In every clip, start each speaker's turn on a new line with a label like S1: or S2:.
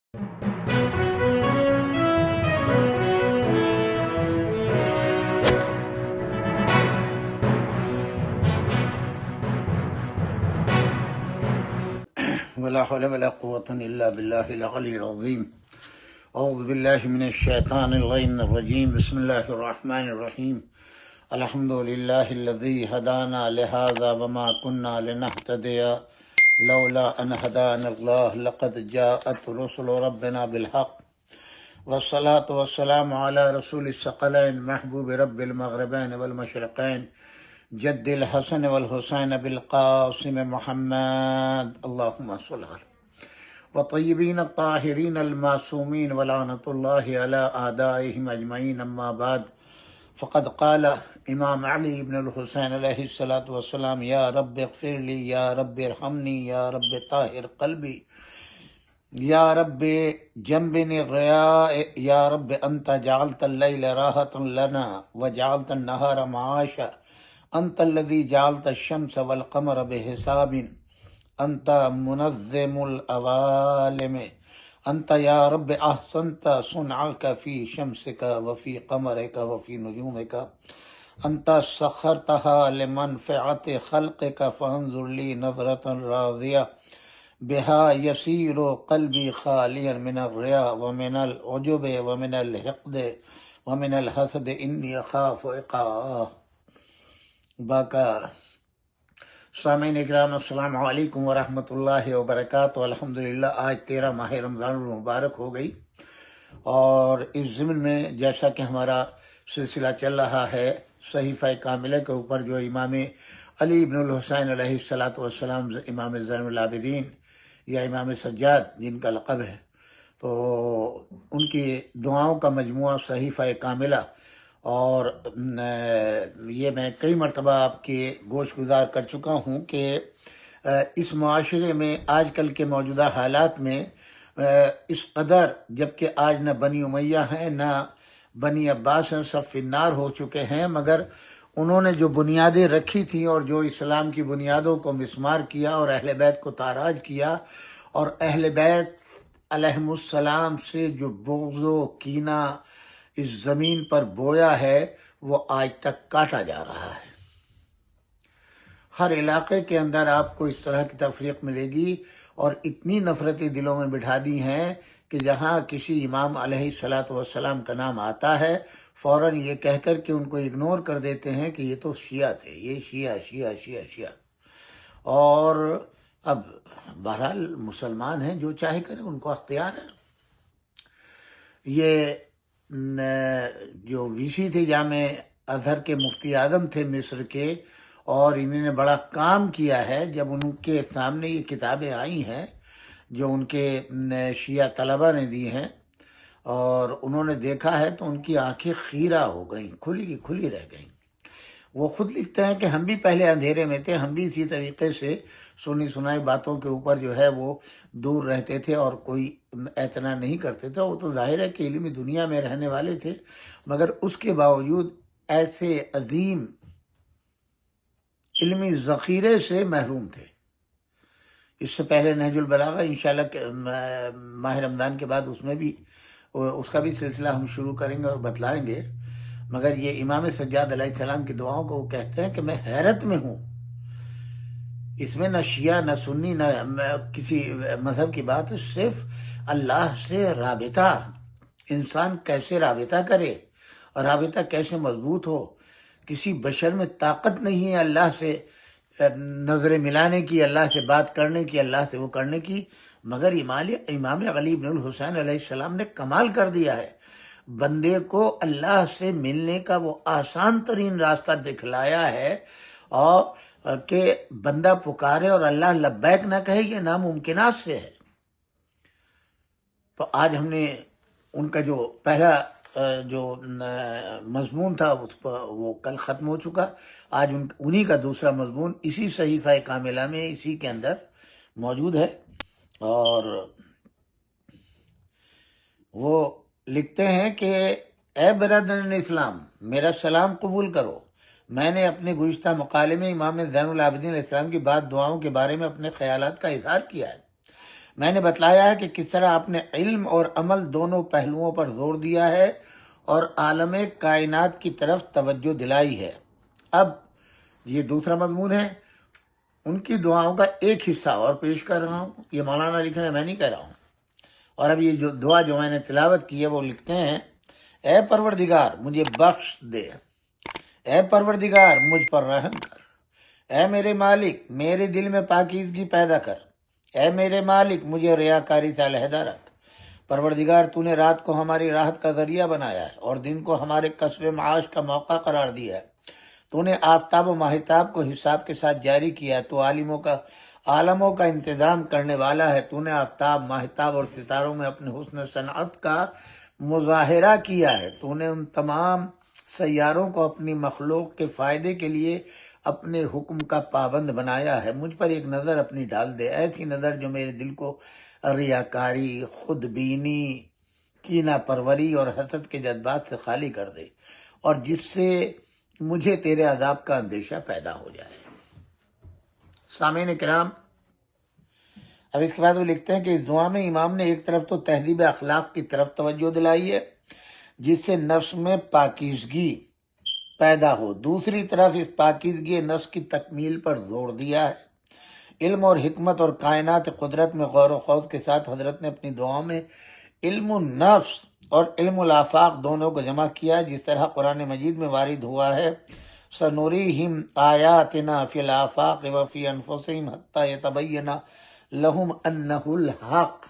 S1: ولا حول ولا قوة إلا بالله العلي العظيم. أعوذ بالله من الشيطان اللعين الرجيم. بسم الله الرحمن الرحيم. الحمد لله الذي هدانا لهذا وما كنا لنهتدي لولا أن هدانا الله لقد جاءت رسل ربنا بالحق والصلاة والسلام على رسول الثقلين محبوب رب المغربين والمشرقين جد الحسن والحسين بالقاسم محمد اللهم صل على وطيبين الطاهرين المعصومين ولعنة الله على أعدائهم أجمعين. أما بعد فقد قال امام علی بن الحسین علیہ الصلاۃ والسلام: یا رب اغفر لی، یا رب ارحمنی، یا رب طاہر قلبی، یا رب جنبنی الریاء، یا رب انت جعلت اللیل راحة لنا وجعلت النہار معاشا، انت الذي جعلت الشمس والقمر بحساب، انت منظم العوالم، انت یا رب احسنت صنعک فی شمسک وفی قمرک وفی نجومک، انت سخرتها لمنفعت خلقک فانظر لی نظرة راضیہ بها یسیر قلبی خالیا من الریاء ومن العجب ومن الحقد ومن الحسد انی اخاف عقابہ. باقا سامعین اکرام، السلام علیکم ورحمۃ اللہ وبرکاتہ. الحمدللہ آج 13 ماہ رمضان المبارک ہو گئی، اور اس ضمن میں جیسا کہ ہمارا سلسلہ چل رہا ہے صحیفہ کاملہ کے اوپر، جو امام علی بن الحسین علیہ الصلاۃ والسلام امام زین العابدین یا امام سجاد جن کا لقب ہے، تو ان کی دعاؤں کا مجموعہ صحیفہ کاملہ، اور یہ میں کئی مرتبہ آپ کے گوش گزار کر چکا ہوں کہ اس معاشرے میں آج کل کے موجودہ حالات میں اس قدر، جبکہ آج نہ بنی امیہ ہیں نہ بنی عباس ہیں، سب فی النار ہو چکے ہیں، مگر انہوں نے جو بنیادیں رکھی تھیں اور جو اسلام کی بنیادوں کو مسمار کیا اور اہل بیت کو تاراج کیا، اور اہل بیت علیہم السلام سے جو بغض و کینہ اس زمین پر بویا ہے، وہ آج تک کاٹا جا رہا ہے. ہر علاقے کے اندر آپ کو اس طرح کی تفریق ملے گی، اور اتنی نفرتیں دلوں میں بٹھا دی ہیں کہ جہاں کسی امام علیہ الصلاۃ والسلام کا نام آتا ہے، فوراً یہ کہہ کر کے ان کو اگنور کر دیتے ہیں کہ یہ تو شیعہ تھے، یہ شیعہ شیعہ شیعہ شیعہ. اور اب بہرحال مسلمان ہیں، جو چاہے کریں، ان کو اختیار ہے. یہ جو وی سی تھے جامع ازہر کے مفتی اعظم تھے مصر کے، اور انہوں نے بڑا کام کیا ہے. جب ان کے سامنے یہ کتابیں آئی ہیں جو ان کے شیعہ طلبہ نے دی ہیں، اور انہوں نے دیکھا ہے، تو ان کی آنکھیں خیرہ ہو گئیں، کھلی کی کھلی رہ گئیں. وہ خود لکھتے ہیں کہ ہم بھی پہلے اندھیرے میں تھے، ہم بھی اسی طریقے سے سنی سنائی باتوں کے اوپر جو ہے وہ دور رہتے تھے اور کوئی اعتنا نہیں کرتے تھے. وہ تو ظاہر ہے کہ علمی دنیا میں رہنے والے تھے، مگر اس کے باوجود ایسے عظیم علمی ذخیرے سے محروم تھے. اس سے پہلے نہج البلاغہ انشاءاللہ ماہ رمضان کے بعد اس کا بھی سلسلہ ہم شروع کریں گے اور بتلائیں گے. مگر یہ امام سجاد علیہ السلام کی دعاؤں کو وہ کہتے ہیں کہ میں حیرت میں ہوں. اس میں نہ شیعہ نہ سنی نہ کسی مذہب کی بات ہے، صرف اللہ سے رابطہ. انسان کیسے رابطہ کرے اور رابطہ کیسے مضبوط ہو. کسی بشر میں طاقت نہیں ہے اللہ سے نظر ملانے کی، اللہ سے بات کرنے کی، اللہ سے وہ کرنے کی، مگر امام علی بن الحسین علیہ السلام نے کمال کر دیا ہے. بندے کو اللہ سے ملنے کا وہ آسان ترین راستہ دکھلایا ہے، اور کہ بندہ پکارے اور اللہ لبیک نہ کہے، یہ ناممکنات سے ہے. تو آج ہم نے ان کا جو پہلا جو مضمون تھا وہ کل ختم ہو چکا. آج انہی کا دوسرا مضمون اسی صحیفہ کاملہ میں اسی کے اندر موجود ہے. اور وہ لکھتے ہیں کہ اے برادران اسلام، میرا سلام قبول کرو. میں نے اپنے گزشتہ مقالے میں امام زین العابدین علیہ السلام کی بعض دعاؤں کے بارے میں اپنے خیالات کا اظہار کیا ہے. میں نے بتلایا ہے کہ کس طرح آپ نے علم اور عمل دونوں پہلوؤں پر زور دیا ہے اور عالم کائنات کی طرف توجہ دلائی ہے۔ اب یہ دوسرا مضمون ہے، ان کی دعاؤں کا ایک حصہ اور پیش کر رہا ہوں۔ یہ مولانا لکھ رہے ہیں، میں نہیں کہہ رہا ہوں۔ اور اب یہ جو دعا جو میں نے تلاوت کی ہے وہ لکھتے ہیں، اے پروردگار مجھے بخش دے، اے پروردگار مجھ پر رحم کر، اے میرے مالک میرے دل میں پاکیزگی پیدا کر، اے میرے مالک مجھے ریاکاری سے علیحدہ رکھ۔ پروردگار تو نے رات کو ہماری راحت کا ذریعہ بنایا ہے اور دن کو ہمارے کسب معاش کا موقع قرار دیا ہے۔ تو نے آفتاب و ماہتاب کو حساب کے ساتھ جاری کیا ہے۔ تو عالموں کا انتظام کرنے والا ہے۔ تو نے آفتاب، ماہتاب اور ستاروں میں اپنے حسن صنعت کا مظاہرہ کیا ہے۔ تو نے ان تمام سیاروں کو اپنی مخلوق کے فائدے کے لیے اپنے حکم کا پابند بنایا ہے۔ مجھ پر ایک نظر اپنی ڈال دے، ایسی نظر جو میرے دل کو ریاکاری، خود بینی، کینہ پروری اور حسد کے جذبات سے خالی کر دے، اور جس سے مجھے تیرے عذاب کا اندیشہ پیدا ہو جائے۔ سامعین کرام، اب اس کے بعد وہ لکھتے ہیں کہ اس دعا میں امام نے ایک طرف تو تہذیب اخلاق کی طرف توجہ دلائی ہے جس سے نفس میں پاکیزگی پیدا ہو، دوسری طرف اس پاکیزگی نفس کی تکمیل پر زور دیا ہے۔ علم اور حکمت اور کائنات قدرت میں غور و خوض کے ساتھ حضرت نے اپنی دعاؤں میں علم النفس اور علم الآفاق دونوں کو جمع کیا، جس طرح قرآن مجید میں وارد ہوا ہے، سنوریہم آیاتنا فی الآفاق وفی انفسہم حتی یتبین لہم انہ الحق۔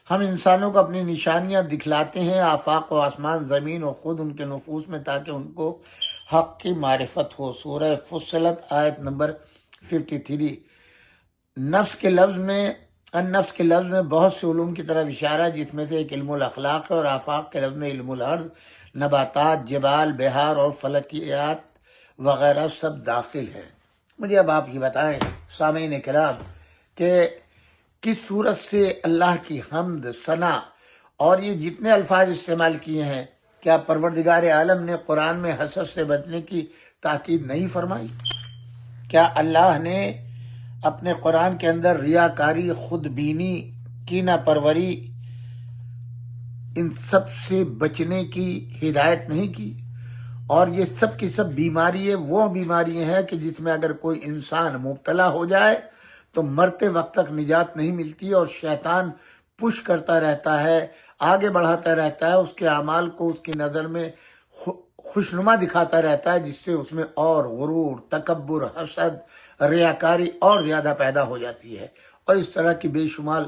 S1: ہم انسانوں کو اپنی نشانیاں دکھلاتے ہیں، آفاق و آسمان، زمین و خود ان کے نفوس میں، تاکہ ان کو حق کی معرفت ہو۔ سورہ فصلت آیت نمبر 53۔ نفس کے لفظ میں بہت سے علوم کی طرف اشارہ ہے، جس میں سے ایک علم الاخلاق ہے، اور آفاق کے لفظ میں علم الارض، نباتات، جبال، بہار اور فلکیات وغیرہ سب داخل ہے۔ مجھے اب آپ یہ بتائیں سامعین کرام کہ کس صورت سے اللہ کی حمد، ثنا اور یہ جتنے الفاظ استعمال کیے ہیں، کیا پروردگار عالم نے قرآن میں حسد سے بچنے کی تاکید نہیں فرمائی؟ کیا اللہ نے اپنے قرآن کے اندر ریاکاری، خود بینی، کینہ پروری، ان سب سے بچنے کی ہدایت نہیں کی؟ اور یہ سب کی سب بیماری وہ بیماری ہیں کہ جس میں اگر کوئی انسان مبتلا ہو جائے تو مرتے وقت تک نجات نہیں ملتی، اور شیطان پش کرتا رہتا ہے، آگے بڑھاتا رہتا ہے، اس کے اعمال کو اس کی نظر میں خوشنما دکھاتا رہتا ہے، جس سے اس میں اور غرور، تکبر، حسد، ریاکاری اور زیادہ پیدا ہو جاتی ہے۔ اور اس طرح کی بے شمار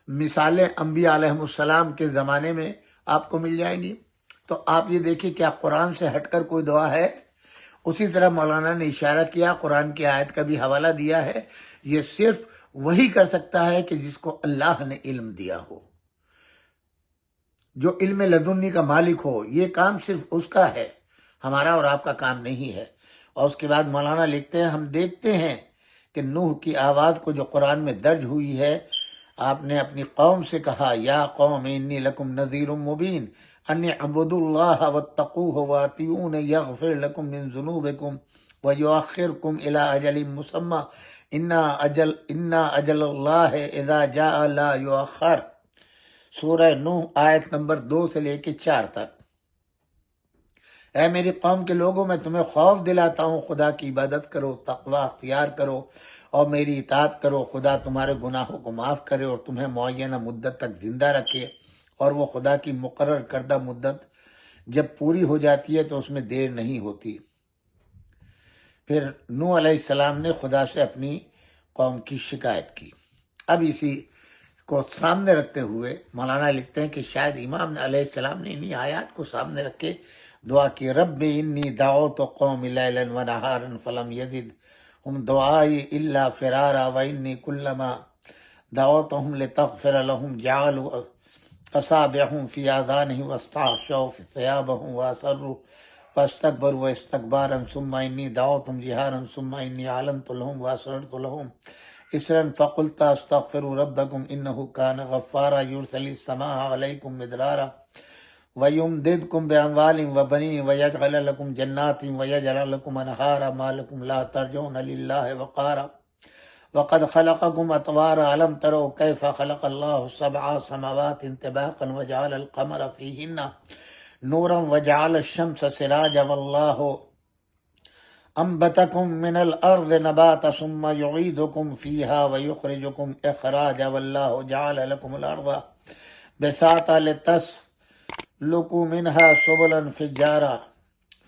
S1: مثالیں انبیاء علیہ السلام کے زمانے میں آپ کو مل جائیں گی۔ تو آپ یہ دیکھیں کیا قرآن سے ہٹ کر کوئی دعا ہے؟ اسی طرح مولانا نے اشارہ کیا، قرآن کی آیت کا بھی حوالہ دیا ہے، یہ صرف وہی کر سکتا ہے کہ جس کو اللہ نے علم دیا ہو، جو علم لدنی کا مالک ہو۔ یہ کام صرف اس کا ہے، ہمارا اور آپ کا کام نہیں ہے۔ اور اس کے بعد مولانا لکھتے ہیں، ہم دیکھتے ہیں کہ نوح کی آواز کو جو قرآن میں درج ہوئی ہے، آپ نے اپنی قوم سے کہا، یا قوم انی لکم نذیر مبین ان اعبدوا اللہ واتقوہ واطیعون یغفر لکم من ذنوبکم ویؤخرکم الی اجل مسمی ان اجل اللہ اذا جاء لا یؤخر۔ سورہ نوح آیت نمبر 2 سے لے کے 4 تک۔ اے میری قوم کے لوگوں، میں تمہیں خوف دلاتا ہوں، خدا کی عبادت کرو، تقوی اختیار کرو اور میری اطاعت کرو۔ خدا تمہارے گناہوں کو معاف کرے اور تمہیں معینہ مدت تک زندہ رکھے، اور وہ خدا کی مقرر کردہ مدت جب پوری ہو جاتی ہے تو اس میں دیر نہیں ہوتی۔ پھر نوح علیہ السلام نے خدا سے اپنی قوم کی شکایت کی۔ اب اسی کو سامنے رکھتے ہوئے مولانا لکھتے ہیں کہ شاید امام علیہ السلام نے انہی آیات کو سامنے رکھ کے دعا کی، رب انی دعوت قوم لیلا ونہارا فلم یزدہم دعائی الا فرارا وانی کلما دعوتہم لتغفر لہم جعلوا اصابعہم فی آذانہم واستغشوا ثیابہم واسروا فاستکبروا استکبارا ثم انی دعوتہم جہارا ثم انی اعلنت لہم واسررت لہم اسرا فقلت استغفروا ربکم انہ کان غفارا یرسل السماء علیکم مدرارا وَيُمْدِدْكُمْ بِأَمْوَالٍ وَبَنِينَ وَيَجْعَلْ لَكُمْ جَنَّاتٍ وَيَجْعَلْ لَكُمْ أَنْهَارًا مَا لَكُمْ لَا تَرْجُونَ لِلَّهِ وَقَارًا۔ وقد خلقكم أطوارا ألم تروا كيف خلق الله 7 سماوات طباقا وجعل القمر فيهن نورا وجعل الشمس سراجا والله أنبتكم من الأرض نباتا ثم يعيدكم فيها ويخرجكم إخراجا والله جعل لكم الأرض بساطا لتسلكوا منها سبلا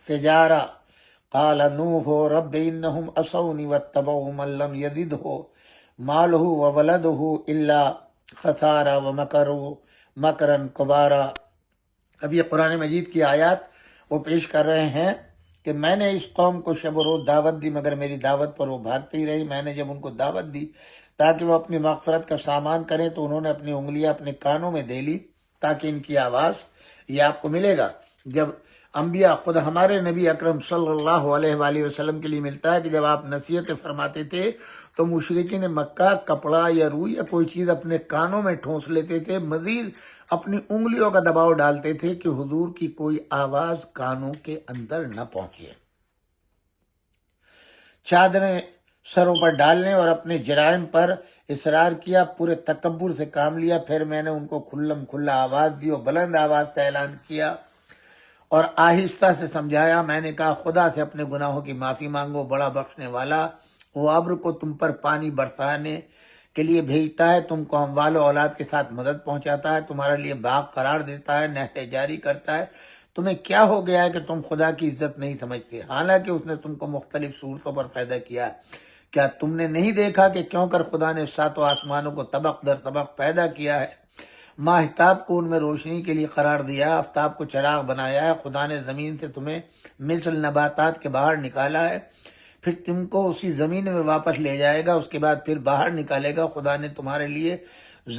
S1: فجارا قال نوح رب إنهم عصوني واتبعوا من لم يزده ماله وولده إلا خسارا ومكروا مکرا کبارا۔ اب یہ قرآن مجید کی آیات وہ پیش کر رہے ہیں کہ میں نے اس قوم کو شب و روز دعوت دی، مگر میری دعوت پر وہ بھاگتی ہی رہی۔ میں نے جب ان کو دعوت دی تاکہ وہ اپنی مغفرت کا سامان کریں تو انہوں نے اپنی انگلیاں اپنے کانوں میں دے لی تاکہ ان کی آواز یہ آپ کو ملے گا۔ جب انبیاء، خود ہمارے نبی اکرم صلی اللہ علیہ وآلہ وسلم کے لیے ملتا ہے کہ جب آپ نصیحت فرماتے تھے تو مشرکین مکہ کپڑا یا روئی یا کوئی چیز اپنے کانوں میں ٹھونس لیتے تھے، مزید اپنی انگلیوں کا دباؤ ڈالتے تھے کہ حضور کی کوئی آواز کانوں کے اندر نہ پہنچے۔ چادریں سروں پر ڈالنے اور اپنے جرائم پر اصرار کیا، پورے تکبر سے کام لیا۔ پھر میں نے ان کو کھلم کھلا آواز دی اور بلند آواز سے اعلان کیا اور آہستہ سے سمجھایا۔ میں نے کہا خدا سے اپنے گناہوں کی معافی مانگو، بڑا بخشنے والا وہ ابر کو تم پر پانی برسانے کے لیے بھیجتا ہے، تم کو اموال و اولاد کے ساتھ مدد پہنچاتا ہے، تمہارے لیے باغ قرار دیتا ہے، نہریں جاری کرتا ہے۔ تمہیں کیا ہو گیا ہے کہ تم خدا کی عزت نہیں سمجھتے، حالانکہ اس نے تم کو مختلف صورتوں پر پیدا کیا ہے۔ کیا تم نے نہیں دیکھا کہ کیوں کر خدا نے 7 آسمانوں کو طبق در طبق پیدا کیا ہے، ماہتاب کو ان میں روشنی کے لیے قرار دیا، آفتاب کو چراغ بنایا ہے، خدا نے زمین سے تمہیں مثل نباتات کے باہر نکالا ہے، پھر تم کو اسی زمین میں واپس لے جائے گا، اس کے بعد پھر باہر نکالے گا۔ خدا نے تمہارے لیے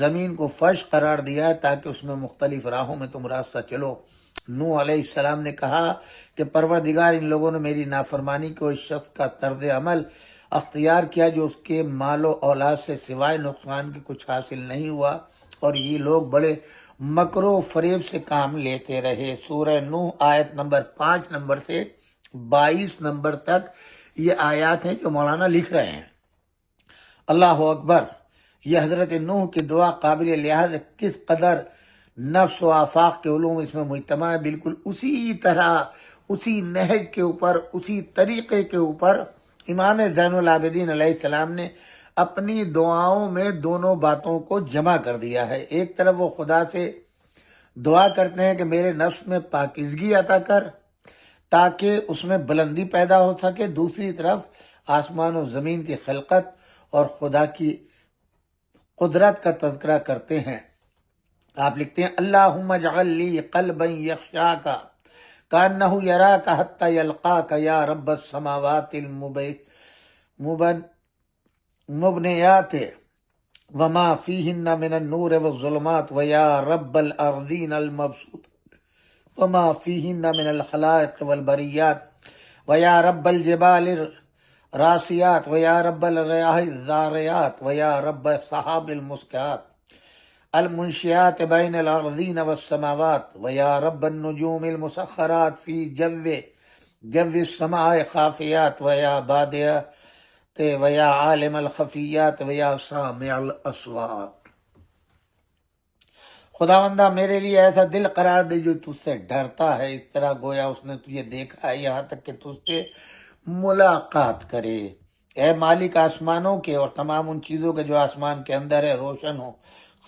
S1: زمین کو فرش قرار دیا ہے تاکہ اس میں مختلف راہوں میں تم راستہ چلو۔ نوح علیہ السلام نے کہا کہ پروردگار، ان لوگوں نے میری نافرمانی کو اس شخص کا طرز عمل اختیار کیا جو اس کے مال و اولاد سے سوائے نقصان کے کچھ حاصل نہیں ہوا، اور یہ لوگ بڑے مکر و فریب سے کام لیتے رہے۔ سورہ نوح آیت نمبر 5 نمبر سے 22 نمبر تک یہ آیات ہیں جو مولانا لکھ رہے ہیں۔ اللہ اکبر! یہ حضرت نوح کی دعا قابل لحاظ کس قدر نفس و آفاق کے علوم اس میں مجتمع ہے، بالکل اسی طرح، اسی نہج کے اوپر، اسی طریقے کے اوپر امام زین العابدین علیہ السلام نے اپنی دعاؤں میں دونوں باتوں کو جمع کر دیا ہے۔ ایک طرف وہ خدا سے دعا کرتے ہیں کہ میرے نفس میں پاکیزگی عطا کر تاکہ اس میں بلندی پیدا ہو سکے، دوسری طرف آسمان و زمین کی خلقت اور خدا کی قدرت کا تذکرہ کرتے ہیں۔ آپ لکھتے ہیں اللہم اجعل لی قلبا یخشاک کانہ یراک حتی یلقاک یا رب السماوات المبنیات وما فیہن من النور والظلمات ویا رب الارضین المبسوط وما فیہن من الخلائق والبریات ویا رب الجبال الراسیات ویا رب الریاح الزاریات ویا رب السحاب المسکات المنشیات بین الارضین والسماوات ویا رب النجوم المسخرات فی جو السماء خافیات ویا بادیات ویا عالم الخفیات ویا سامع الاصوات۔ خداوندہ میرے لیے ایسا دل قرار دے جو تجھ سے ڈرتا ہے، اس طرح گویا اس نے تجھے دیکھا ہے یہاں تک کہ تجھ سے ملاقات کرے۔ اے مالک آسمانوں کے اور تمام ان چیزوں کے جو آسمان کے اندر ہے، روشن ہو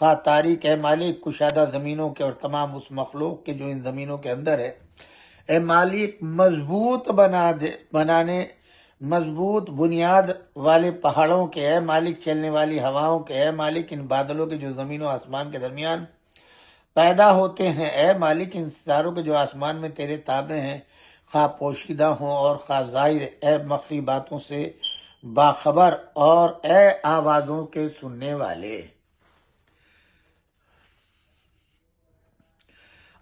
S1: خواہ تاریک، اے مالک کشادہ زمینوں کے اور تمام اس مخلوق کے جو ان زمینوں کے اندر ہے، اے مالک مضبوط بنیاد والے پہاڑوں کے، اے مالک چلنے والی ہواؤں کے، اے مالک ان بادلوں کے جو زمین و آسمان کے درمیان پیدا ہوتے ہیں، اے مالک ان ستاروں کے جو آسمان میں تیرے تابع ہیں، خواہ پوشیدہ ہوں اور خواہ ظاہر، اے مخفی باتوں سے باخبر اور اے آوازوں کے سننے والے۔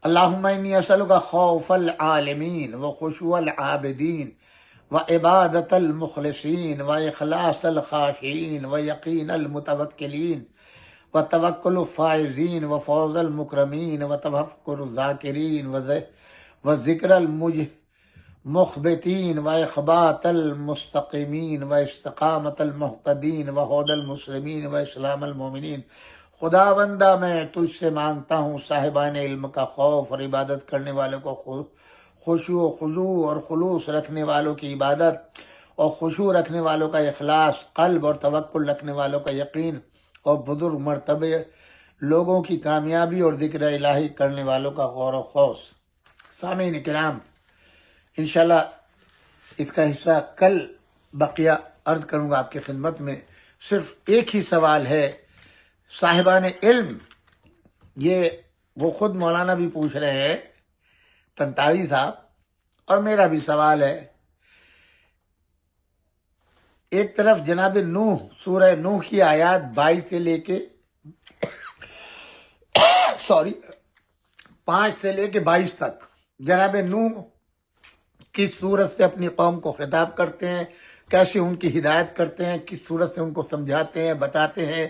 S1: اللہم انی اسألک خوف العالمین وخشوع العابدین وعبادت المخلصین واخلاص الخاشعین ویقین المتوکلین وتوکل الفائزین وفوز المکرمین وتفکر الذاکرین وذکر مخبتین و اخبات المستقیمین و استقامت المحتدین و حوض المسلمین و اسلام المومنین۔ خداوندہ میں تجھ سے مانگتا ہوں صاحبان علم کا خوف اور عبادت کرنے والوں کو خشوع و خضوع اور خلوص رکھنے والوں کی عبادت اور خشوع رکھنے والوں کا اخلاص، قلب اور توکل رکھنے والوں کا یقین، اور بزرگ مرتبے لوگوں کی کامیابی اور ذکر الہی کرنے والوں کا غور و خوص۔ سامعین کرام، انشاءاللہ اس کا حصہ کل بقیہ عرض کروں گا آپ کی خدمت میں۔ صرف ایک ہی سوال ہے صاحبان علم، یہ وہ خود مولانا بھی پوچھ رہے ہیں، تنتاوی صاحب، اور میرا بھی سوال ہے۔ ایک طرف جناب نوح، سورہ نوح کی آیات 22 سے لے کے 5 سے لے کے 22 تک جناب نوح کس صورت سے اپنی قوم کو خطاب کرتے ہیں، کیسے ان کی ہدایت کرتے ہیں، کس صورت سے ان کو سمجھاتے ہیں، بتاتے ہیں،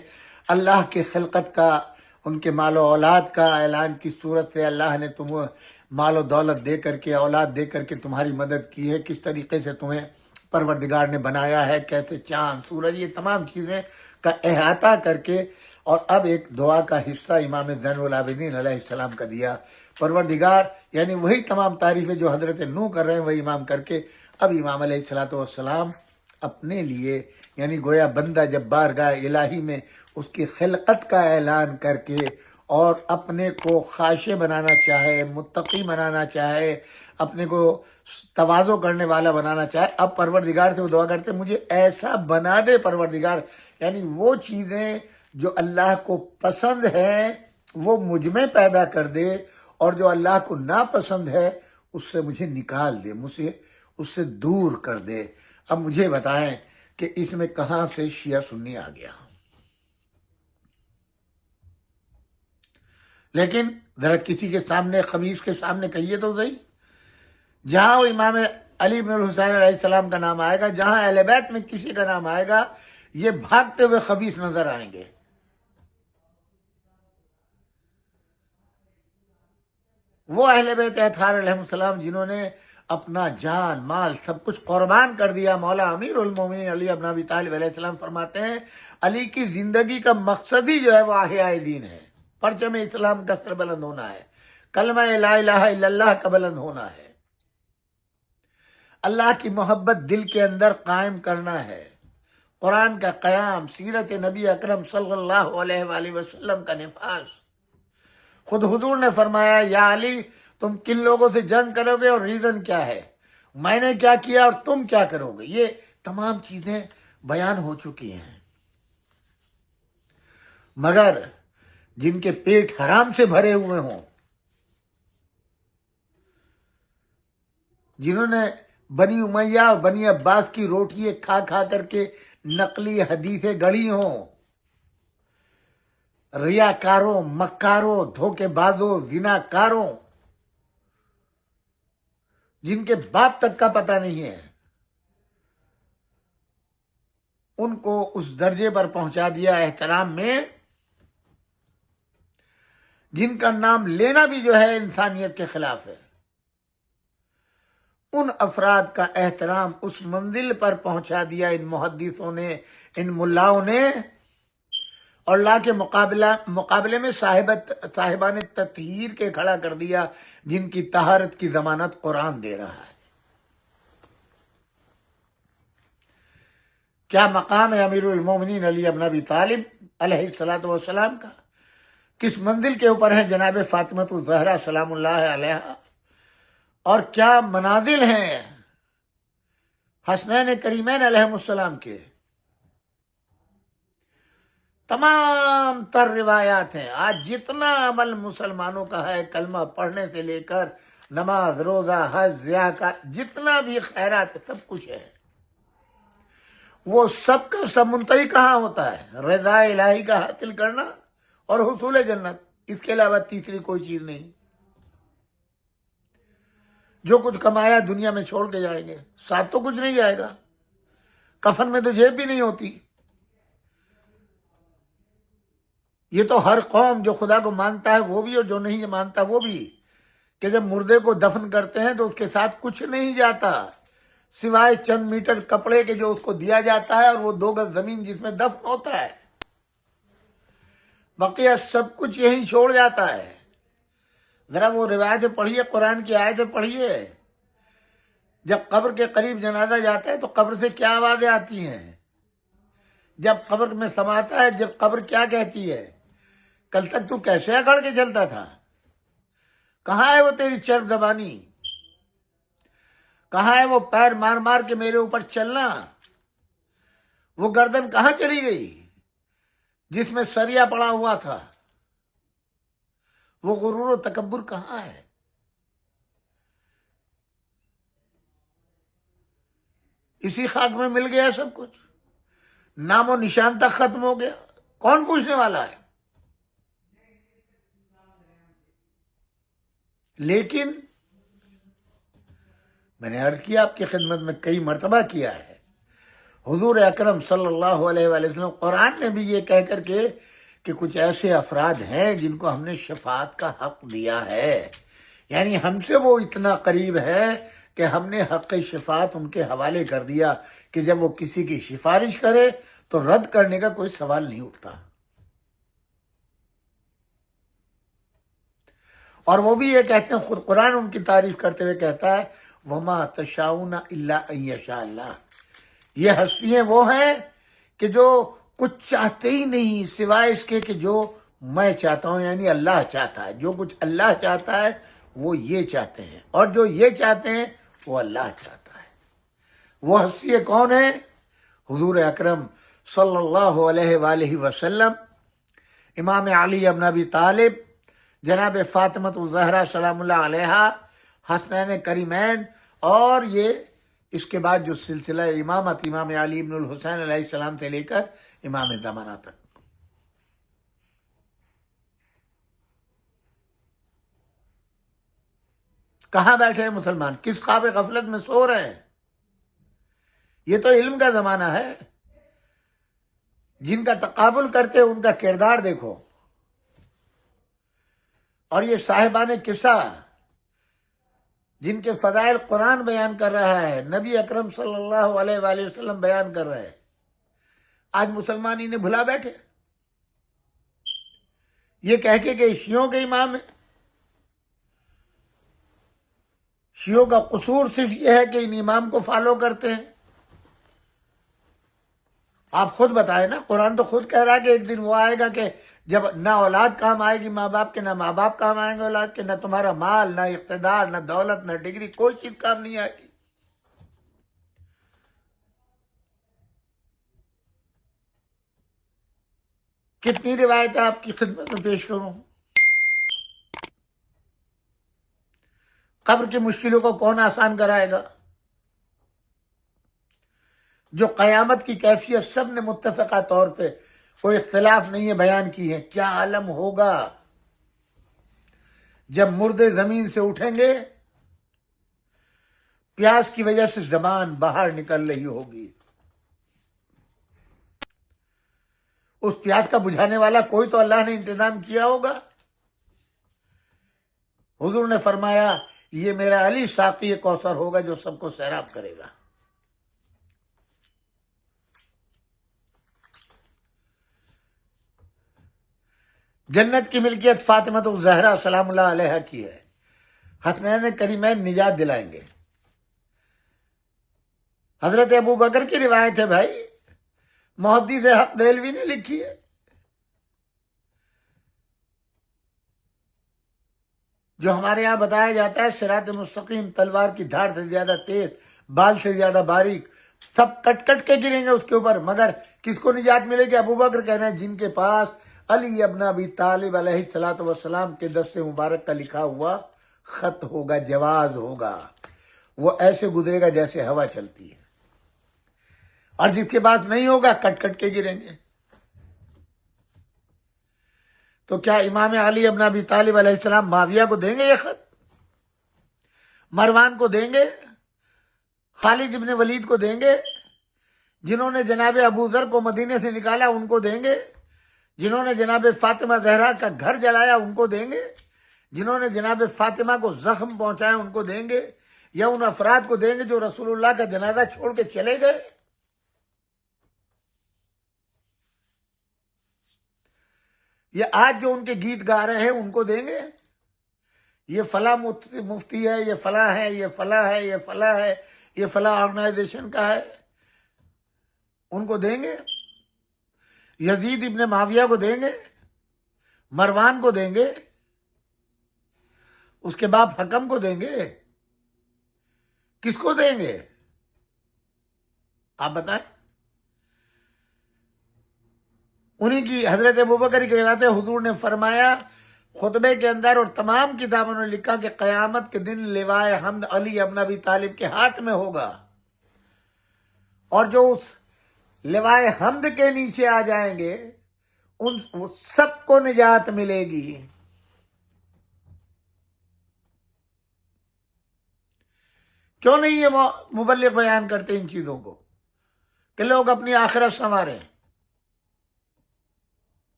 S1: اللہ کی خلقت کا، ان کے مال و اولاد کا اعلان کس صورت سے، اللہ نے تمہیں مال و دولت دے کر کے، اولاد دے کر کے تمہاری مدد کی ہے، کس طریقے سے تمہیں پروردگار نے بنایا ہے، کیسے چاند سورج، یہ تمام چیزیں کا احاطہ کر کے، اور اب ایک دعا کا حصہ امام زین العابدین علیہ السلام کا دیا۔ پروردگار یعنی وہی تمام تعریفیں جو حضرت نوح کر رہے ہیں وہی امام کر کے، اب امام علیہ السلام اپنے لیے یعنی گویا بندہ جب بارگاہ الہی میں اس کی خلقت کا اعلان کر کے اور اپنے کو خاشع بنانا چاہے، متقی بنانا چاہے، اپنے کو تواضع کرنے والا بنانا چاہے، اب پروردگار سے وہ دعا کرتے مجھے ایسا بنا دے پروردگار، یعنی وہ چیزیں جو اللہ کو پسند ہیں وہ مجھ میں پیدا کر دے، اور جو اللہ کو ناپسند ہے اس سے مجھے نکال دے، مجھے اس سے دور کر دے۔ اب مجھے بتائیں کہ اس میں کہاں سے شیعہ سنی آ گیا؟ لیکن ذرا کسی کے سامنے، خبیث کے سامنے کہیے تو صحیح، جہاں وہ امام علی بن الحسین علیہ السلام کا نام آئے گا، جہاں اہل بیت میں کسی کا نام آئے گا، یہ بھاگتے ہوئے خبیث نظر آئیں گے۔ وہ اہل بیت اطہار علیہ السلام جنہوں نے اپنا جان، مال، سب کچھ قربان کر دیا۔ مولا امیر المومنین علی بن ابی طالب علیہ السلام فرماتے ہیں علی کی زندگی کا مقصد ہی جو ہے وہ احیاء دین ہے، پرچم اسلام کا سر بلند ہونا ہے، کلمہ لا الہ الا اللہ کا بلند ہونا ہے، اللہ کی محبت دل کے اندر قائم کرنا ہے، قرآن کا قیام، سیرت نبی اکرم صلی اللہ علیہ وآلہ وسلم کا نفاذ۔ خود حضور نے فرمایا یا علی تم کن لوگوں سے جنگ کرو گے اور ریزن کیا ہے، میں نے کیا کیا اور تم کیا کرو گے، یہ تمام چیزیں بیان ہو چکی ہیں۔ مگر جن کے پیٹ حرام سے بھرے ہوئے ہوں، جنہوں نے بنی امیہ اور بنی عباس کی روٹیے کھا کھا کر کے نقلی حدیثیں گڑھی ہوں، ریاکاروں، مکاروں، دھوکے بازوں، زناکاروں، جن کے باپ تک کا پتہ نہیں ہے، ان کو اس درجے پر پہنچا دیا احترام میں جن کا نام لینا بھی جو ہے انسانیت کے خلاف ہے۔ ان افراد کا احترام اس منزل پر پہنچا دیا ان محدثوں نے، ان ملاؤں نے، اور اللہ کے مقابلے میں صاحبان تطہیر کے کھڑا کر دیا جن کی طہارت کی ضمانت قرآن دے رہا ہے۔ کیا مقام ہے امیر المومنین علی بن ابی طالب علیہ السلام کا؟ کس منزل کے اوپر ہیں جناب فاطمہ الزہرا سلام اللہ علیہا؟ اور کیا منازل ہیں حسنین کریمین علیہ السلام کے؟ تمام تر روایات ہیں۔ آج جتنا عمل مسلمانوں کا ہے، کلمہ پڑھنے سے لے کر نماز، روزہ، حج، زکوٰۃ، جتنا بھی خیرات ہے، سب کچھ ہے، وہ سب کا سب منتہی کہاں ہوتا ہے؟ رضا الہی کا حاصل کرنا اور حصول جنت، اس کے علاوہ تیسری کوئی چیز نہیں۔ جو کچھ کمایا دنیا میں چھوڑ کے جائیں گے، ساتھ تو کچھ نہیں جائے گا، کفن میں تو جیب بھی نہیں ہوتی۔ یہ تو ہر قوم جو خدا کو مانتا ہے وہ بھی اور جو نہیں مانتا وہ بھی، کہ جب مردے کو دفن کرتے ہیں تو اس کے ساتھ کچھ نہیں جاتا سوائے چند میٹر کپڑے کے جو اس کو دیا جاتا ہے اور وہ 2 گز زمین جس میں دفن ہوتا ہے، بقیہ سب کچھ یہیں چھوڑ جاتا ہے۔ ذرا وہ روایتیں پڑھیے، قرآن کی آیتیں پڑھیے، جب قبر کے قریب جنازہ جاتا ہے تو قبر سے کیا آوازیں آتی ہیں، جب قبر میں سماتا ہے، جب قبر کیا کہتی ہے، کل تک تو کیسے اکڑ کے چلتا تھا، کہاں ہے وہ تیری چرب زبانی، کہاں ہے وہ پیر مار مار کے میرے اوپر چلنا، وہ گردن کہاں چلی گئی جس میں سریا پڑا ہوا تھا، وہ غرور و تکبر کہاں ہے؟ اسی خاک میں مل گیا سب کچھ، نام و نشان تک ختم ہو گیا، کون پوچھنے والا ہے؟ لیکن میں نے عرض کیا آپ کی خدمت میں کئی مرتبہ کیا ہے، حضور اکرم صلی اللہ علیہ وآلہ وسلم قرآن نے بھی یہ کہہ کر کے کہ کچھ ایسے افراد ہیں جن کو ہم نے شفاعت کا حق دیا ہے، یعنی ہم سے وہ اتنا قریب ہے کہ ہم نے حق شفاعت ان کے حوالے کر دیا کہ جب وہ کسی کی سفارش کرے تو رد کرنے کا کوئی سوال نہیں اٹھتا۔ اور وہ بھی یہ کہتے ہیں، خود قرآن ان کی تعریف کرتے ہوئے کہتا ہے وَمَا تَشَاءُونَ إِلَّا أَن يَشَاءَ اللَّهُ، یہ ہستیاں وہ ہیں کہ جو کچھ چاہتے ہی نہیں سوائے اس کے کہ جو میں چاہتا ہوں، یعنی اللہ چاہتا ہے، جو کچھ اللہ چاہتا ہے وہ یہ چاہتے ہیں، اور جو یہ چاہتے ہیں وہ اللہ چاہتا ہے۔ وہ ہستی کون ہے؟ حضور اکرم صلی اللہ علیہ وآلہ وسلم، امام علی ابن ابی طالب، جناب فاطمۃ الزہرا سلام اللہ علیہا، حسنین کریمین، اور یہ اس کے بعد جو سلسلہ امامت امام علی ابن الحسین علیہ السلام سے لے کر امام زمانہ تک۔ کہاں بیٹھے ہیں مسلمان؟ کس خواب غفلت میں سو رہے ہیں؟ یہ تو علم کا زمانہ ہے، جن کا تقابل کرتے ان کا کردار دیکھو، اور یہ صاحبان قصہ جن کے فضائل قرآن بیان کر رہا ہے، نبی اکرم صلی اللہ علیہ وآلہ وسلم بیان کر رہے ہیں، آج مسلمان انہیں بھلا بیٹھے، یہ کہہ کے کہ شیعوں کے امام ہیں۔ شیعوں کا قصور صرف یہ ہے کہ ان امام کو فالو کرتے ہیں۔ آپ خود بتائیں نا، قرآن تو خود کہہ رہا ہے کہ ایک دن وہ آئے گا کہ جب نہ اولاد کام آئے گی ماں باپ کے، نہ ماں باپ کام آئیں گے اولاد کے، نہ تمہارا مال، نہ اقتدار، نہ دولت، نہ ڈگری، کوئی چیز کام نہیں آئے گی۔ کتنی روایتیں آپ کی خدمت میں پیش کروں؟ قبر کی مشکلوں کو کون آسان کرائے گا؟ جو قیامت کی کیفیت سب نے متفقہ طور پہ، کوئی اختلاف نہیں ہے، بیان کی ہے۔ کیا عالم ہوگا جب مردے زمین سے اٹھیں گے، پیاس کی وجہ سے زبان باہر نکل رہی ہوگی، اس پیاس کا بجھانے والا کوئی تو اللہ نے انتظام کیا ہوگا۔ حضور نے فرمایا یہ میرا علی ساقی کوثر ہوگا جو سب کو سیراب کرے گا۔ جنت کی ملکیت فاطمۃ الزہرا سلام اللہ علیہا کی ہے، حسنین کریمین نجات دلائیں گے۔ حضرت ابو بکر کی روایت ہے بھائی، محدث حق دہلوی نے لکھی ہے، جو ہمارے یہاں بتایا جاتا ہے صراط مستقیم تلوار کی دھار سے زیادہ تیز، بال سے زیادہ باریک، سب کٹ کٹ کے گریں گے اس کے اوپر، مگر کس کو نجات ملے گی؟ ابو بکر کہنا ہے جن کے پاس علی ابن ابی طالب علیہ السلام کے دست مبارک کا لکھا ہوا خط ہوگا، جواز ہوگا، وہ ایسے گزرے گا جیسے ہوا چلتی ہے، اور جس کے بعد نہیں ہوگا کٹ کٹ کے گریں گے۔ تو کیا امام علی ابن ابی طالب علیہ السلام معاویہ کو دیں گے یہ خط؟ مروان کو دیں گے؟ خالد ابن ولید کو دیں گے؟ جنہوں نے جناب ابو ذر کو مدینے سے نکالا ان کو دیں گے؟ جنہوں نے جناب فاطمہ زہرا کا گھر جلایا ان کو دیں گے؟ جنہوں نے جناب فاطمہ کو زخم پہنچایا ان کو دیں گے، یا ان افراد کو دیں گے جو رسول اللہ کا جنازہ چھوڑ کے چلے گئے؟ یہ آج جو ان کے گیت گا رہے ہیں ان کو دیں گے؟ یہ فلاں مفتی ہے، یہ فلاں ہے، یہ فلاں ہے، یہ فلاں ہے، یہ فلاں آرگنائزیشن کا ہے، ان کو دیں گے؟ یزید ابن معاویہ کو دیں گے؟ مروان کو دیں گے؟ اس کے باپ حکم کو دیں گے؟ کس کو دیں گے؟ آپ بتائیں۔ انہی کی حضرت ابوبکر کی روایت ہے، حضور نے فرمایا خطبے کے اندر اور تمام کتابوں نے لکھا کہ قیامت کے دن لوائے حمد علی ابن ابی طالب کے ہاتھ میں ہوگا، اور جو اس لوائے حمد کے نیچے آ جائیں گے ان سب کو نجات ملے گی۔ کیوں نہیں یہ مبلغ بیان کرتے ان چیزوں کو کہ لوگ اپنی آخرت سنواریں؟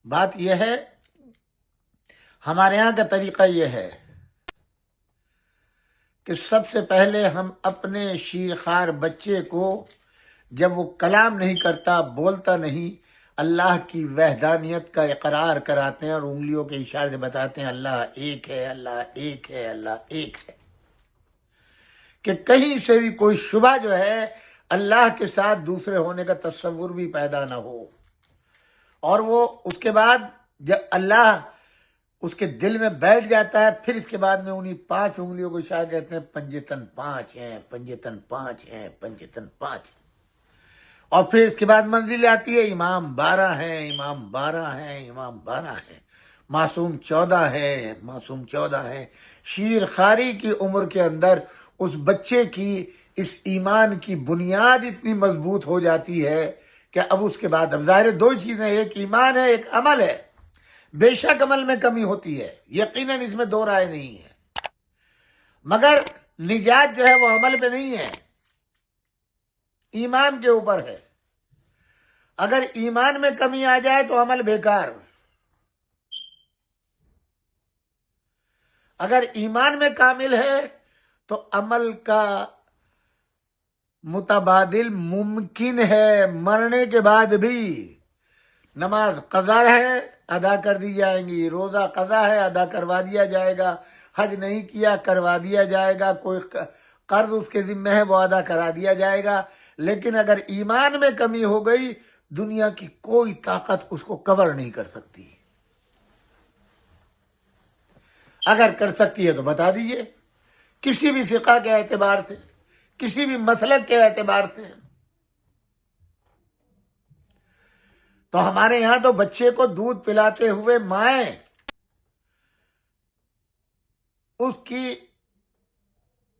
S1: بات یہ ہے، ہمارے ہاں کا طریقہ یہ ہے کہ سب سے پہلے ہم اپنے شیرخوار بچے کو جب وہ کلام نہیں کرتا، بولتا نہیں، اللہ کی وحدانیت کا اقرار کراتے ہیں اور انگلیوں کے اشارے سے بتاتے ہیں اللہ ایک ہے، اللہ ایک ہے، اللہ ایک ہے، کہ کہیں سے بھی کوئی شبہ جو ہے اللہ کے ساتھ دوسرے ہونے کا تصور بھی پیدا نہ ہو۔ اور وہ اس کے بعد جب اللہ اس کے دل میں بیٹھ جاتا ہے، پھر اس کے بعد میں انہی 5 انگلیوں کو اشارہ کہتے ہیں پنجتن 5 ہیں، پنجتن 5 ہیں، پنجتن 5 ہیں۔ اور پھر اس کے بعد منزل آتی ہے امام 12 ہیں، امام 12 ہیں، امام 12 ہیں، معصوم 14 ہے، معصوم 14 ہے۔ شیر خاری کی عمر کے اندر اس بچے کی اس ایمان کی بنیاد اتنی مضبوط ہو جاتی ہے کہ اب اس کے بعد اب ظاہر 2 چیزیں، ایک ایمان ہے، ایک عمل ہے۔ بے شک عمل میں کمی ہوتی ہے، یقیناً اس میں 2 رائے نہیں ہے، مگر نجات جو ہے وہ عمل پہ نہیں ہے، ایمان کے اوپر ہے۔ اگر ایمان میں کمی آ جائے تو عمل بیکار، اگر ایمان میں کامل ہے تو عمل کا متبادل ممکن ہے، مرنے کے بعد بھی۔ نماز قضا ہے، ادا کر دی جائیں گی، روزہ قضا ہے، ادا کروا دیا جائے گا، حج نہیں کیا کروا دیا جائے گا، کوئی قرض اس کے ذمہ ہے وہ ادا کرا دیا جائے گا۔ لیکن اگر ایمان میں کمی ہو گئی، دنیا کی کوئی طاقت اس کو کور نہیں کر سکتی۔ اگر کر سکتی ہے تو بتا دیجئے، کسی بھی فقہ کے اعتبار سے، کسی بھی مسلک کے اعتبار سے۔ تو ہمارے یہاں تو بچے کو دودھ پلاتے ہوئے مائیں اس کی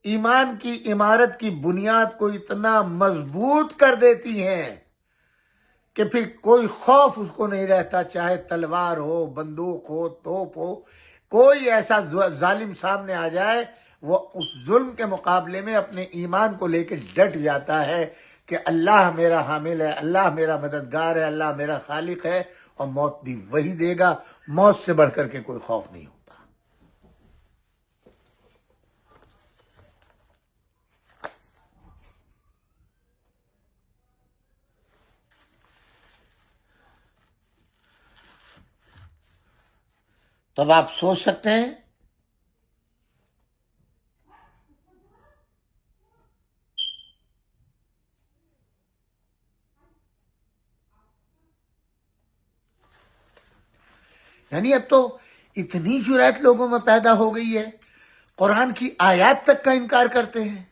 S1: ایمان کی عمارت کی بنیاد کو اتنا مضبوط کر دیتی ہیں کہ پھر کوئی خوف اس کو نہیں رہتا، چاہے تلوار ہو، بندوق ہو، توپ ہو، کوئی ایسا ظالم سامنے آ جائے، وہ اس ظلم کے مقابلے میں اپنے ایمان کو لے کے ڈٹ جاتا ہے کہ اللہ میرا حامل ہے، اللہ میرا مددگار ہے، اللہ میرا خالق ہے، اور موت بھی وہی دے گا، موت سے بڑھ کر کے کوئی خوف نہیں ہوتا۔ تب آپ سوچ سکتے ہیں یعنی اب تو اتنی جرأت لوگوں میں پیدا ہو گئی ہے، قرآن کی آیات تک کا انکار کرتے ہیں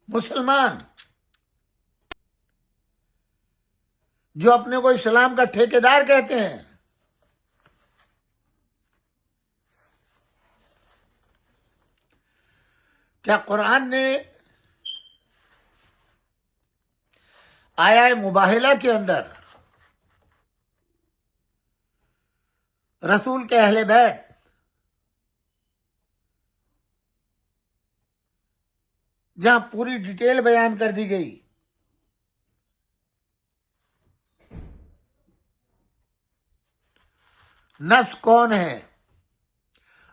S1: مسلمان، جو اپنے کو اسلام کا ٹھیکیدار کہتے ہیں۔ کیا قرآن نے آیہ مباہلہ کے اندر رسول کے اہل بیت جہاں پوری ڈیٹیل بیان کر دی گئی نفس کون ہے،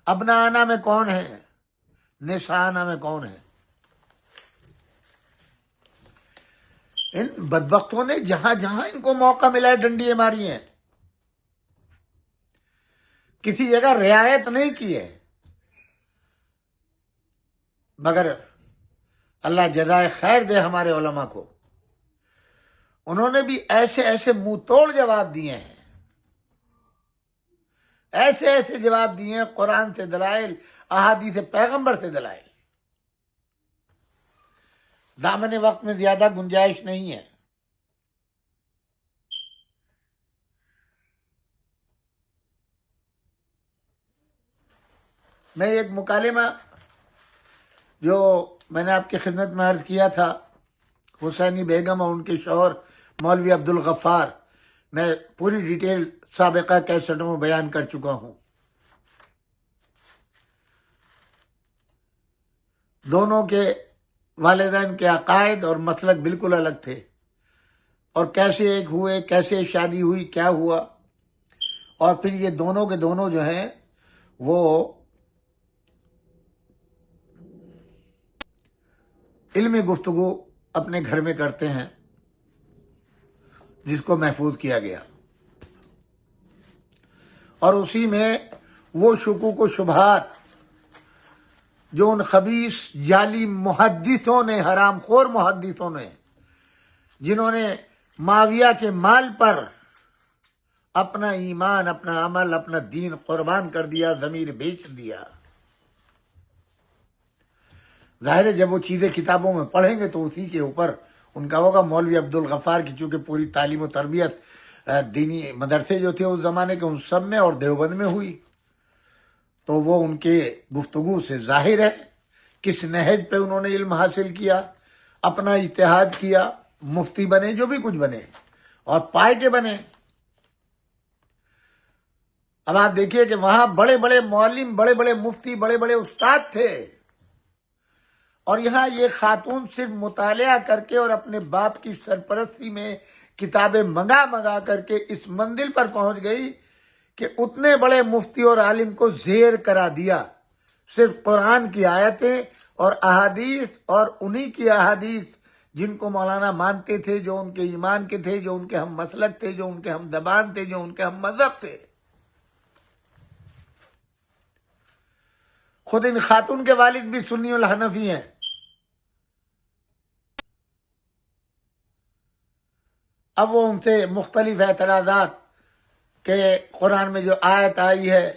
S1: ابنانا میں کون ہے، نسانا میں کون ہے؟ ان بدبختوں نے جہاں جہاں ان کو موقع ملا ہے ڈنڈیاں ماری ہیں، کسی جگہ رعایت نہیں کی ہے، مگر اللہ جزائے خیر دے ہمارے علماء کو، انہوں نے بھی ایسے ایسے منہ توڑ جواب دیے ہیں، ایسے ایسے جواب دیے ہیں، قرآن سے دلائل، احادیث پیغمبر سے دلائل۔ دامن وقت میں زیادہ گنجائش نہیں ہے۔ میں ایک مکالمہ جو میں نے آپ کی خدمت میں عرض کیا تھا، حسینی بیگم اور ان کے شوہر مولوی عبدالغفار، میں پوری ڈیٹیل سابقہ کیسٹوں میں بیان کر چکا ہوں۔ دونوں کے والدین کے عقائد اور مسلک بالکل الگ تھے، اور کیسے ایک ہوئے، کیسے شادی ہوئی، کیا ہوا، اور پھر یہ دونوں کے دونوں جو ہیں وہ علمی گفتگو اپنے گھر میں کرتے ہیں، جس کو محفوظ کیا گیا، اور اسی میں وہ شکوک و شبہات جو ان خبیث جعلی محدثوں نے، حرام خور محدثوں نے، جنہوں نے معاویہ کے مال پر اپنا ایمان، اپنا عمل، اپنا دین قربان کر دیا، ضمیر بیچ دیا۔ ظاہر ہے جب وہ چیزیں کتابوں میں پڑھیں گے تو اسی کے اوپر ان کا ہوگا۔ مولوی عبدالغفار کی چونکہ پوری تعلیم و تربیت دینی مدرسے جو تھے اس زمانے کے، ان سب میں اور دیوبند میں ہوئی، تو وہ ان کے گفتگو سے ظاہر ہے کس نہج پہ انہوں نے علم حاصل کیا، اپنا اجتہاد کیا، مفتی بنے، جو بھی کچھ بنے، اور پائے کے بنے۔ اب آپ دیکھیے کہ وہاں بڑے بڑے معلم، بڑے بڑے مفتی، بڑے بڑے استاد تھے، اور یہاں یہ خاتون صرف مطالعہ کر کے اور اپنے باپ کی سرپرستی میں کتابیں منگا منگا کر کے اس منزل پر پہنچ گئی کہ اتنے بڑے مفتی اور عالم کو زیر کرا دیا، صرف قرآن کی آیتیں اور احادیث، اور انہی کی احادیث جن کو مولانا مانتے تھے، جو ان کے ایمان کے تھے، جو ان کے ہم مسلک تھے، جو ان کے ہم زبان تھے، جو ان کے ہم مذہب تھے۔ خود ان خاتون کے والد بھی سنی الحنفی ہیں۔ اب وہ ان سے مختلف اعتراضات کہ قرآن میں جو آیت آئی ہے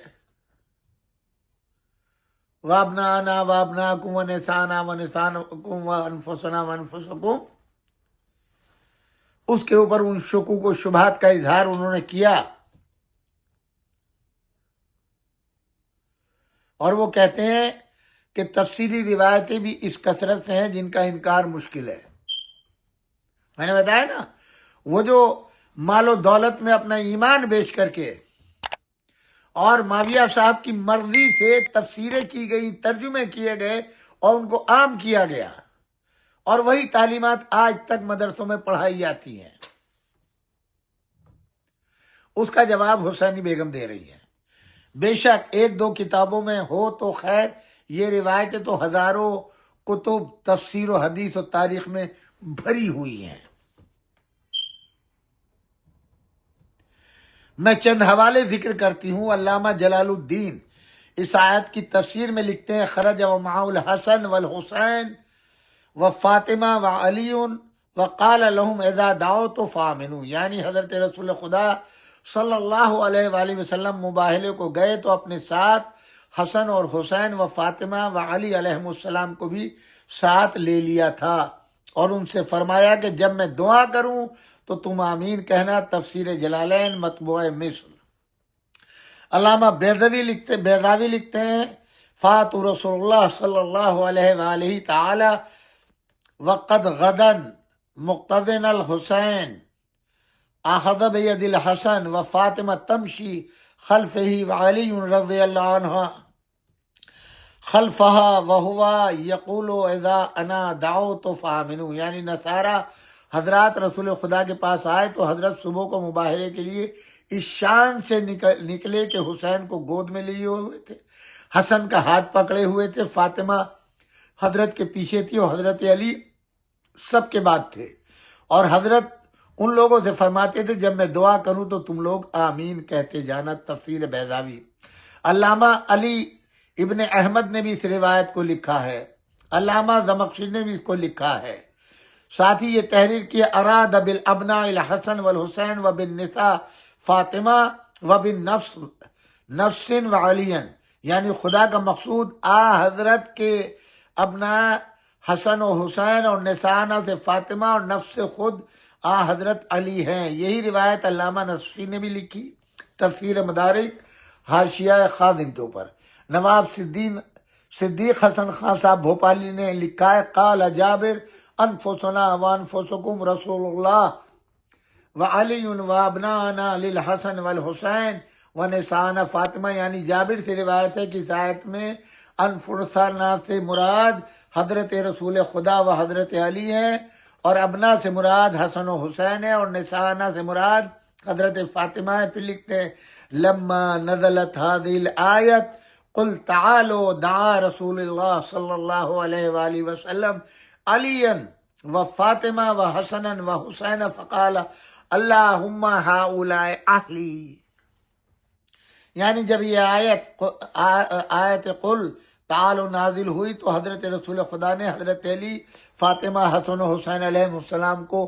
S1: وَأَبْنَاءَنَا وَأَبْنَاءَكُمْ وَنِسَاءَنَا وَنِسَاءَكُمْ وَأَنفُسَنَا وَأَنفُسَكُمْ، اس کے اوپر ان شکوک و شبہات کا اظہار انہوں نے کیا، اور وہ کہتے ہیں کہ تفصیلی روایتیں بھی اس کثرت سے ہیں جن کا انکار مشکل ہے۔ میں نے بتایا نا، وہ جو مال و دولت میں اپنا ایمان بیچ کر کے اور معاویہ صاحب کی مرضی سے تفسیریں کی گئی، ترجمے کیے گئے اور ان کو عام کیا گیا، اور وہی تعلیمات آج تک مدرسوں میں پڑھائی جاتی ہیں، اس کا جواب حسینی بیگم دے رہی ہے۔ بے شک ایک دو کتابوں میں ہو تو خیر، یہ روایتیں تو ہزاروں کتب تفسیر و حدیث و تاریخ میں بھری ہوئی ہیں۔ میں چند حوالے ذکر کرتی ہوں۔ علامہ جلال الدین اس آیت کی تفسیر میں لکھتے ہیں، خرج ومعه الحسن والحسین وفاطمہ وعلی وقال لهم اذا دعوت فامنوا، یعنی حضرت رسول خدا صلی اللہ علیہ وآلہ وسلم مباہلے کو گئے تو اپنے ساتھ حسن اور حسین و فاطمہ و علی علیہ السلام کو بھی ساتھ لے لیا تھا، اور ان سے فرمایا کہ جب میں دعا کروں تو تم آمین کہنا۔ تفسیر جلالین مطبوع مصر۔ علامہ بیضاوی لکھتے ہیں، فات رسول اللہ صلی اللہ علیہ وآلہ تعالی وقد غدن مقتدن الحسین اخذ بید الحسن وفاطمہ تمشی خلفہ وعلی رضی اللہ عنہ خلفہا وہوا یقول اذا انا دعوت فآمنوا، یعنی نصارہ حضرات رسول خدا کے پاس آئے تو حضرت صبح کو مباہلے کے لیے اس شان سے نکلے کہ حسین کو گود میں لیے ہوئے تھے، حسن کا ہاتھ پکڑے ہوئے تھے، فاطمہ حضرت کے پیچھے تھی اور حضرت علی سب کے بعد تھے، اور حضرت ان لوگوں سے فرماتے تھے جب میں دعا کروں تو تم لوگ آمین کہتے جانا۔ تفسیر بیضاوی۔ علامہ علی ابن احمد نے بھی اس روایت کو لکھا ہے، علامہ زمخشری نے بھی اس کو لکھا ہے، ساتھ ہی یہ تحریر کی اراد بالابناء الحسن والحسین وبالنساء فاطمہ وبالنفس وعلی، یعنی خدا کا مقصود حضرت کے ابناء حسن و حسین اور نسانہ سے فاطمہ اور نفس سے خود حضرت علی ہیں۔ یہی روایت علامہ نصفی نے بھی لکھی، تفسیر مدارک حاشیہ خازن کے اوپر۔ نواب صدیق حسن خان صاحب بھوپالی نے لکھا ہے، قال جابر انفسنا وانفسکم رسول اللہ وعلی وابنانا للحسن والحسین ونسانا فاطمہ، یعنی جابر سے روایت ہے کہ اس آیت میں انفسنا سے مراد حضرت رسول خدا و حضرت علی ہیں، اور ابنا سے مراد حسن و حسین ہے، اور نسانا سے مراد حضرت فاطمہ ہے۔ پھر لکھتے ہیں لما نزلت هذه الآیت قل تعالوا دعا رسول اللہ صلی اللہ علیہ وآلہ وسلم علیا و فاطمہ و حسنا و حسین فقال اللہم ہؤلاء اہلی، یعنی جب یہ آیت قل تعالوا نازل ہوئی تو حضرت رسول خدا نے حضرت علی، فاطمہ، حسن و حسین علیہ السلام کو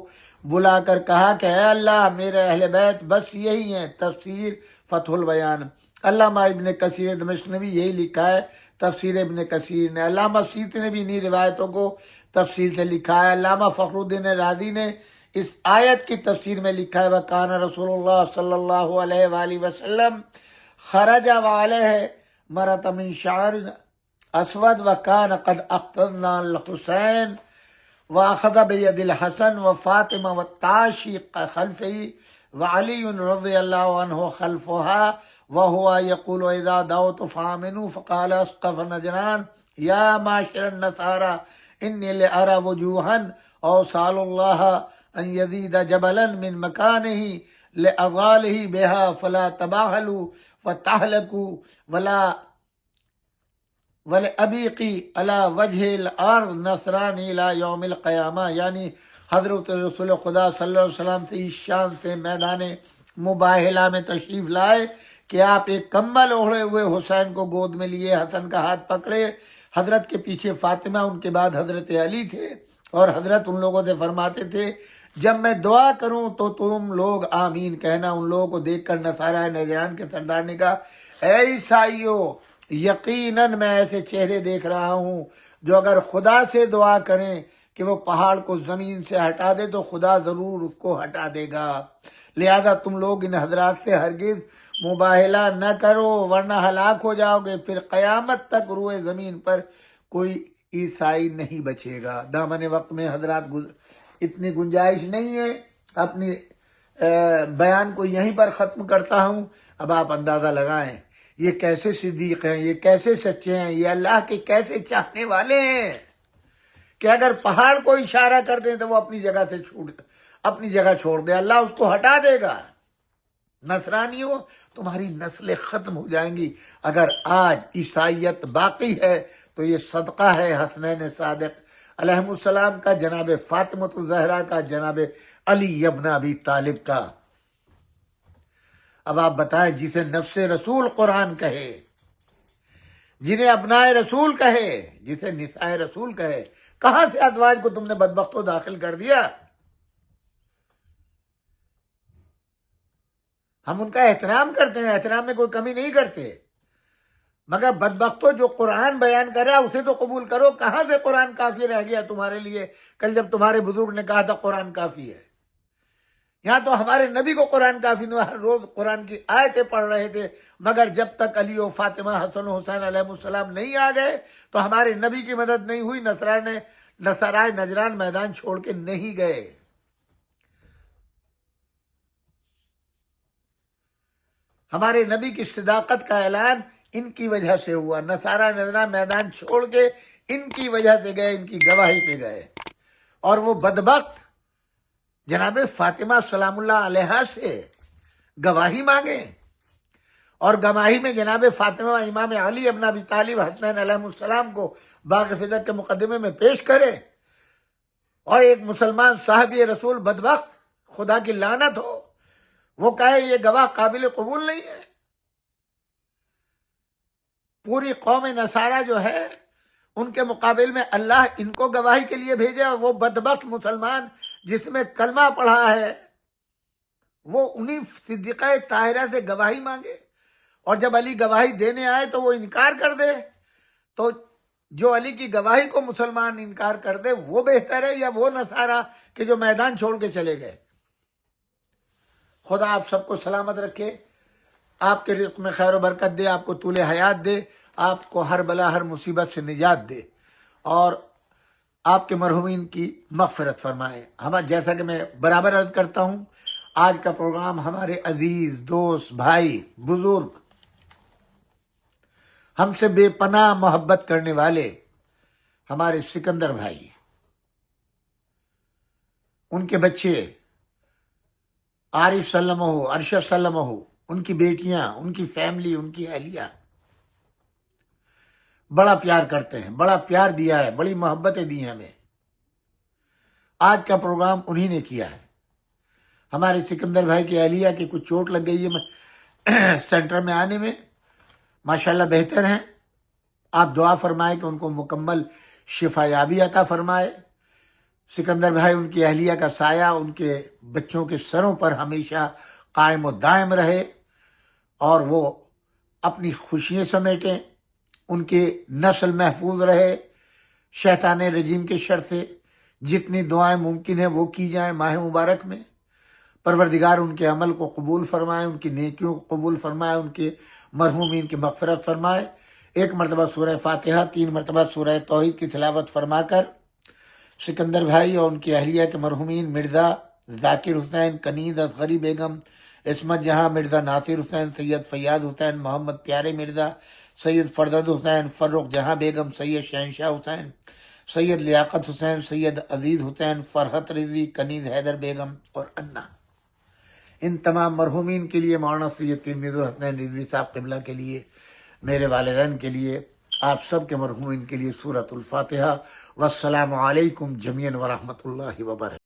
S1: بلا کر کہا کہ اے اللہ میرے اہل بیت بس یہی ہیں۔ تفسیر فتح البیان۔ علامہ ابن کثیر دمشق نے بھی یہی لکھا ہے، تفسیر ابن کثیر نے۔ علامہ سیوطی نے بھی انہی روایتوں کو تفسیر سے لکھا ہے۔ علامہ فخر الدین رازی نے اس آیت کی تفسیر میں لکھا ہے وکان رسول اللہ صلی اللہ علیہ وآلہ وسلم خرج وعلیہ مرۃ من شعر اسود وکان قد اقتدنا الحسین واخذ بید الحسن وفاطمہ والتاشی خلفہ وعلی رضی اللہ عنہ خلفها وهو يقول اذا دعوت فامنوا فقال اسقف نجران یا معاشر النصارى انی لارى وجوہا اوصال اللہ ان یزید جبلا من مکانہ لاغالہ بها فلا تباہلوا فتہلکوا ولابیقی علی وجہ الارض نصرانی الى یوم القیامہ، یعنی حضرت رسول خدا صلی اللہ علیہ وسلم سے اس شان سے میدان مباہلہ میں تشریف لائے کہ آپ ایک کمبل اوڑھے ہوئے حسین کو گود میں لیے، حسن کا ہاتھ پکڑے، حضرت کے پیچھے فاطمہ، ان کے بعد حضرت علی تھے، اور حضرت ان لوگوں سے فرماتے تھے جب میں دعا کروں تو تم لوگ آمین کہنا۔ ان لوگوں کو دیکھ کر نصارہ نجران کے سردار نے کہا اے عیسائیو، یقیناً میں ایسے چہرے دیکھ رہا ہوں جو اگر خدا سے دعا کریں کہ وہ پہاڑ کو زمین سے ہٹا دے تو خدا ضرور اس کو ہٹا دے گا، لہذا تم لوگ ان حضرات سے ہرگز مباہلہ نہ کرو ورنہ ہلاک ہو جاؤ گے، پھر قیامت تک روئے زمین پر کوئی عیسائی نہیں بچے گا۔ دامن وقت میں حضرات اتنی گنجائش نہیں ہے، اپنی بیان کو یہیں پر ختم کرتا ہوں۔ اب آپ اندازہ لگائیں یہ کیسے صدیق ہیں، یہ کیسے سچے ہیں، یہ اللہ کے کیسے چاہنے والے ہیں کہ اگر پہاڑ کو اشارہ کر دیں تو وہ اپنی جگہ چھوڑ دے، اللہ اس کو ہٹا دے گا۔ نصرانیوں، تمہاری نسلیں ختم ہو جائیں گی۔ اگر آج عیسائیت باقی ہے تو یہ صدقہ ہے حسنین صادق علیہ السلام کا، جناب فاطمہ الزہرا کا، جناب علی ابن ابی طالب کا۔ اب آپ بتائیں جسے نفس رسول قرآن کہے، جنہیں ابنائے رسول کہے، جسے نسائے رسول کہے، کہاں سے ازواج کو تم نے بدبختوں داخل کر دیا؟ ہم ان کا احترام کرتے ہیں، احترام میں کوئی کمی نہیں کرتے، مگر بدبختوں جو قرآن بیان کر رہا ہے اسے تو قبول کرو۔ کہاں سے قرآن کافی رہ گیا تمہارے لیے؟ کل جب تمہارے بزرگ نے کہا تھا قرآن کافی ہے، یہاں تو ہمارے نبی کو قرآن کافی نہیں، ہر روز قرآن کی آیتیں پڑھ رہے تھے، مگر جب تک علی و فاطمہ، حسن و حسین علیہ السلام نہیں آ گئے تو ہمارے نبی کی مدد نہیں ہوئی۔ نصارہ نجران میدان چھوڑ کے نہیں گئے۔ ہمارے نبی کی صداقت کا اعلان ان کی وجہ سے ہوا، نصارہ نجران میدان چھوڑ کے ان کی وجہ سے گئے، ان کی گواہی پہ گئے، اور وہ بدبخت جناب فاطمہ سلام اللہ علیہا سے گواہی مانگیں اور گواہی میں جناب فاطمہ امام علی ابن ابی طالب حسنین علیہ السلام کو باغ فدر کے مقدمے میں پیش کرے، اور ایک مسلمان صحابی رسول بدبخت، خدا کی لعنت ہو، وہ کہے یہ گواہ قابل قبول نہیں ہے۔ پوری قوم نصارہ جو ہے ان کے مقابل میں اللہ ان کو گواہی کے لیے بھیجے، اور وہ بدبخت مسلمان جس میں کلمہ پڑھا ہے وہ انہی صدیقہ طاہرہ سے گواہی مانگے، اور جب علی گواہی دینے آئے تو وہ انکار کر دے۔ تو جو علی کی گواہی کو مسلمان انکار کر دے وہ بہتر ہے یا وہ نصارہ کہ جو میدان چھوڑ کے چلے گئے؟ خدا آپ سب کو سلامت رکھے، آپ کے رزق میں خیر و برکت دے، آپ کو طول حیات دے، آپ کو ہر بلا ہر مصیبت سے نجات دے، اور آپ کے مرحومین کی مغفرت فرمائے۔ جیسا کہ میں برابر عرض کرتا ہوں، آج کا پروگرام ہمارے عزیز دوست بھائی بزرگ، ہم سے بے پناہ محبت کرنے والے ہمارے سکندر بھائی، ان کے بچے عارف سلم ہو، ارشد سلم ہو، ان کی بیٹیاں، ان کی فیملی، ان کی اہلیہ بڑا پیار کرتے ہیں، بڑا پیار دیا ہے، بڑی محبتیں دی ہیں ہمیں۔ آج کا پروگرام انہی نے کیا ہے۔ ہمارے سکندر بھائی کی اہلیہ کی کچھ چوٹ لگ گئی ہے سینٹر میں آنے میں، ماشاءاللہ بہتر ہیں، آپ دعا فرمائیں کہ ان کو مکمل شفا یابی عطا فرمائے۔ سکندر بھائی، ان کی اہلیہ کا سایہ ان کے بچوں کے سروں پر ہمیشہ قائم و دائم رہے، اور وہ اپنی خوشیاں سمیٹیں، ان کی نسل محفوظ رہے شیطان رجیم کے شر سے۔ جتنی دعائیں ممکن ہیں وہ کی جائیں ماہ مبارک میں۔ پروردگار ان کے عمل کو قبول فرمائے، ان کی نیکیوں کو قبول فرمائے، ان کے مرحومین کی مغفرت فرمائے۔ 1 مرتبہ سورہ فاتحہ، 3 مرتبہ سورہ توحید کی تلاوت فرما کر سکندر بھائی اور ان کی اہلیہ کے مرحومین مرزا ذاکر حسین، کنیز اصغری بیگم، عصمت جہاں، مرزا ناصر حسین، سید فیاض حسین، محمد پیارے مرزا، سید فردد حسین، فرخ جہاں بیگم، سید شہنشاہ حسین، سید لیاقت حسین، سید عزیز حسین، فرحت رضوی، کنیز حیدر بیگم اور انا، ان تمام مرحومین کے لیے، مولانا سید تلمیذ الحسنین رضوی صاحب قبلہ کے لیے، میرے والدین کے لیے، آپ سب کے مرحومین کے لیے سورۃ الفاتحہ۔ والسلام علیکم جمیعاً ورحمۃ اللہ وبرکاتہ۔